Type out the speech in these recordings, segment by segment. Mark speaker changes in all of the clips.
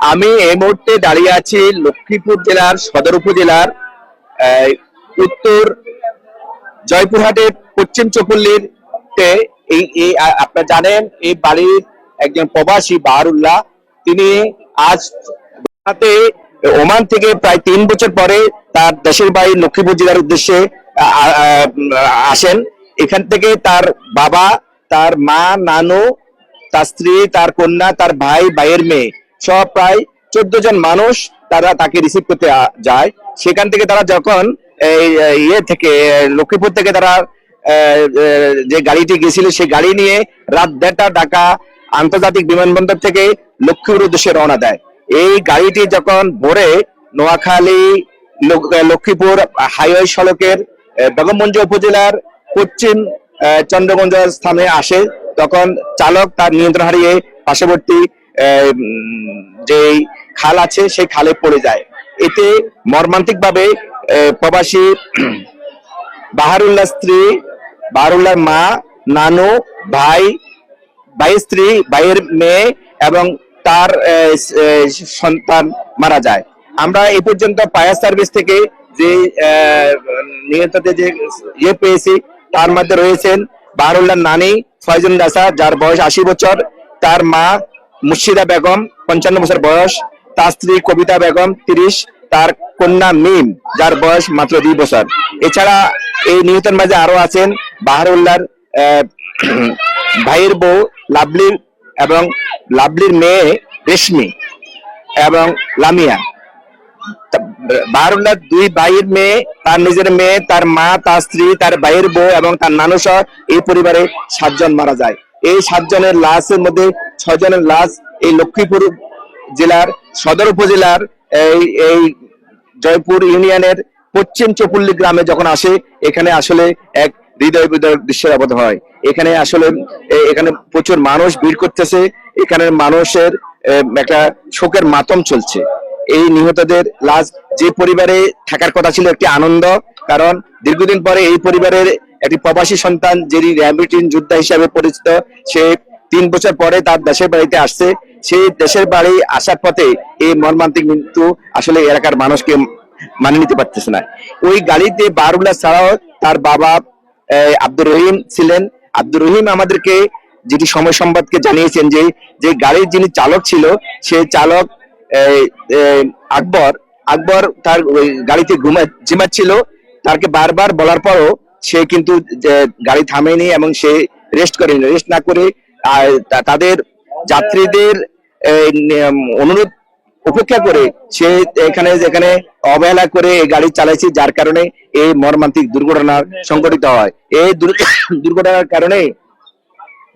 Speaker 1: আমি এই মুহূর্তে দাঁড়িয়ে আছি লক্ষ্মীপুর জেলার সদর উপজেলার আহ, উত্তর জয়পুরহাটের পশ্চিম চকুল্লির তে আপনারা জানেন এই বাড়ির একজন প্রবাসী বাহারুল্লাহ। তিনি আজ হাতে ওমান থেকে প্রায় 3 বছর পরে তার দেশের বাড়ি লক্ষ্মীপুর জেলার উদ্দেশ্যে আসেন। এখান থেকে তার বাবা, তার মা, নানু, তার স্ত্রী, তার কন্যা, তার ভাই, ভাইয়ের মেয়ে সব প্রায় 14 জন মানুষ তারা তাকে রিসিভ করতে যায়। সেখান থেকে তারা যখন ইয়ে থেকে লক্ষ্মীপুর থেকে তারা যে গাড়িটি গেছিল সেই গাড়ি নিয়ে রাত 1:30 ঢাকা আন্তর্জাতিক বিমানবন্দর থেকে লক্ষ্মীপুর উদ্দেশ্যে রওনা দেয়। এই গাড়িটি যখন ভোরে নোয়াখালী লক্ষ্মীপুর হাইওয়ে সড়কের বেগমগঞ্জ উপজেলার পশ্চিম চন্দ্রগঞ্জ স্থানে আসে, তখন চালক তার নিয়ন্ত্রণ হারিয়ে পার্শ্ববর্তী যে খাল আছে সেই খালে পড়ে যায়। এতে মর্মান্তিক ভাবে প্রবাসী বাহারুল্লাহ স্ত্রী, বাহারুল্লাহর মা, নানু, ভাই, ভাইয়ের স্ত্রী, ভাইয়ের মেয়ে এবং তার সন্তান মারা যায়। আমরা এই পর্যন্ত ফায়ার সার্ভিস থেকে যে নিহতদের যে ইয়ে পেয়েছি তার মধ্যে রয়েছেন বাহারুল্লাহর নানি ফয়জুন রাসা, যার বয়স 80 বছর, তার মা মুর্শিদা বেগম 55 বছর বয়স, তার স্ত্রী কবিতা বেগম 30, তার কন্যা মিম যার বয়স মাত্র 2 বছর। এছাড়া এই নিহতের মাঝে আরো আছেন বাহারুল্লাহর ভাইয়ের বউ লাভলি এবং লাভলির মেয়ে রেশমি এবং লামিয়া। বাহারুল্লাহ 2 ভাইয়ের মেয়ে, তার নিজের মেয়ে, তার মা, তার স্ত্রী, তার ভাইয়ের বউ এবং তার নানু সহ এই পরিবারে 7 জন মারা যায়। এই 7 জনের লাশের মধ্যে 6 জনের লাশ এই লক্ষ্মীপুর জেলার সদর উপজেলার এই জয়পুর ইউনিয়নের পশ্চিম চকুল্লি গ্রামে যখন আসে, এখানে আসলে এক হৃদয় বিদারক দৃশ্যের আবদ্ধ হয়। এখানে আসলে এখানে প্রচুর মানুষ ভিড় করতেছে। এখানের মানুষের একটা শোকের মাতম চলছে। এই নিহতদের লাশ যে পরিবারে থাকার কথা ছিল একটি আনন্দ, কারণ দীর্ঘদিন পরে এই পরিবারের একটি প্রবাসী সন্তান যিনি র্যামিটিন যোদ্ধা হিসাবে পরিচিত, সে 3 বছর পরে তার দেশের বাড়িতে আসছে। সেই দেশের বাড়ি আসার পথে এই মর্মান্তিক মৃত্যু আসলে এলাকার মানুষকে মানিয়ে নিতে পারতেছে না। ওই গাড়িতে বাহারুল্লাহ ছাড়াও তার বাবা আব্দুর রহিম ছিলেন। আব্দুর রহিম আমাদেরকে যেটি সময় সংবাদকে জানিয়েছেন যে যে গাড়ির যিনি চালক ছিল সেই চালক আকবর আকবর তার ওই গাড়িতে ঝিমাচ্ছিল। তাকে বারবার বলার পরও সে কিন্তু গাড়ি থামেনি এবং সে রেস্ট করেনি। রেস্ট না করে তাদের যাত্রীদের অনুরোধ উপেক্ষা করে সে এখানে যেখানে অবহেলা করে এই গাড়ি চালাইছে, যার কারণে এই মর্মান্তিক দুর্ঘটনার সংঘটিত হয়। এই দুর্ঘটনার কারণে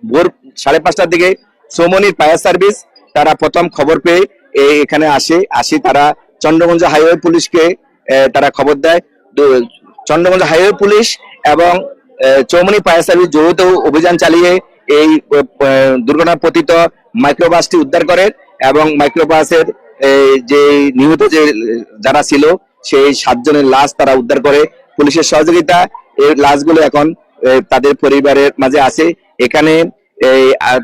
Speaker 1: ভোর 5:30টার দিকে সোমনির ফায়ার সার্ভিস তারা প্রথম খবর পেয়ে এখানে আসে তারা চন্দ্রগঞ্জ হাইওয়ে পুলিশকে তারা খবর দেয়। চন্দ্রগঞ্জ হাইওয়ে পুলিশ এবং চৌমনি ফায়ার সার্ভিস যৌথ অভিযান চালিয়ে এই দুর্ঘটনা পতিত মাইক্রোবাসটি উদ্ধার করে এবং মাইক্রোবাসের যে নিহত যে যারা ছিল সেই 7 জনের লাশ তারা উদ্ধার করে পুলিশের সহযোগিতা। এই লাশগুলো এখন তাদের পরিবারের মাঝে আছে। এখানে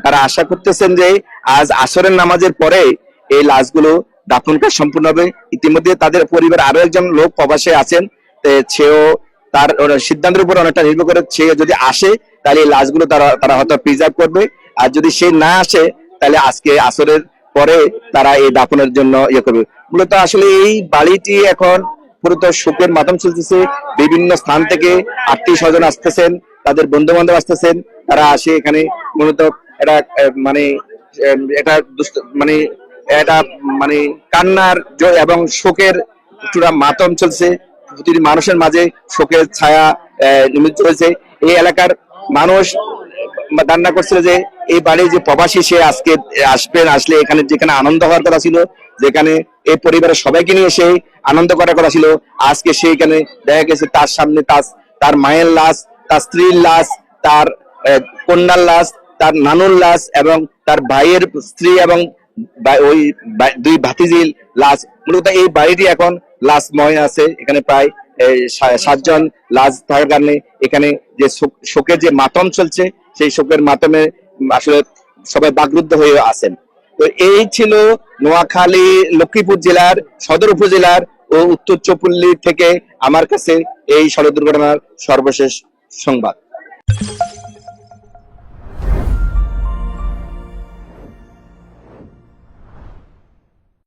Speaker 1: তারা আশা করতেছেন যে আজ আসরের নামাজের পরে এই লাশগুলো দাফন কাজ সম্পূর্ণ হবে। ইতিমধ্যে তাদের পরিবার আরো একজন লোক প্রবাসে আছেন, সেও তার সিদ্ধান্তের উপর অনেকটা নির্ভর করে। সে যদি আসে তাহলে এই লাশগুলো তারা হয়তো প্রিজার্ভ করবে, আর যদি সে না আসে তাহলে আজকে আসরের পরে তারা এই দাফনের জন্য ইয়ে করবে। মূলত আসলে এই বাড়িটি এখন পুরো শোকের মাধ্যম চলতেছে। বিভিন্ন স্থান থেকে আত্মীয় স্বজন আসতেছেন, তাদের বন্ধু বান্ধব আসতেছেন, তারা আসে এখানে। মূলত এটা মানে এটা মানে এটা মানে কান্নার এবং শোকের চূড়া মাতম চলছে। প্রতিটি মানুষের মাঝে শোকের ছায়া নিমিত্ত হয়েছে। এই এলাকার মানুষ ধারণা করছিল যে এই বাড়ির যে প্রবাসী সে আজকে আসলে এখানে যেখানে আনন্দ হওয়ার কথা ছিল, যেখানে এই পরিবারের সবাইকে নিয়ে সে আনন্দ করার কথা ছিল, আজকে সে এখানে দেখা গেছে তার সামনে তার মায়ের লাশ, তার স্ত্রীর লাশ, তার কন্যার লাশ, তার নানুর লাশ এবং তার ভাইয়ের স্ত্রী এবং ওই 2 ভাতিজির লাশ। মূলত এই বাড়িটি এখন লাশময় আছে। এখানে প্রায় 7 জন লাশ থাকার কারণে এখানে যে শোকের যে মাতম চলছে সেই শোকের মাতমে আসলে সবাই বাকরুদ্ধ হয়ে আছেন। তো এই ছিল নোয়াখালী লক্ষ্মীপুর জেলার সদর উপজেলার ও উত্তর চৌপল্লী থেকে আমার কাছে এই সড়ক দুর্ঘটনার সর্বশেষ সংবাদ।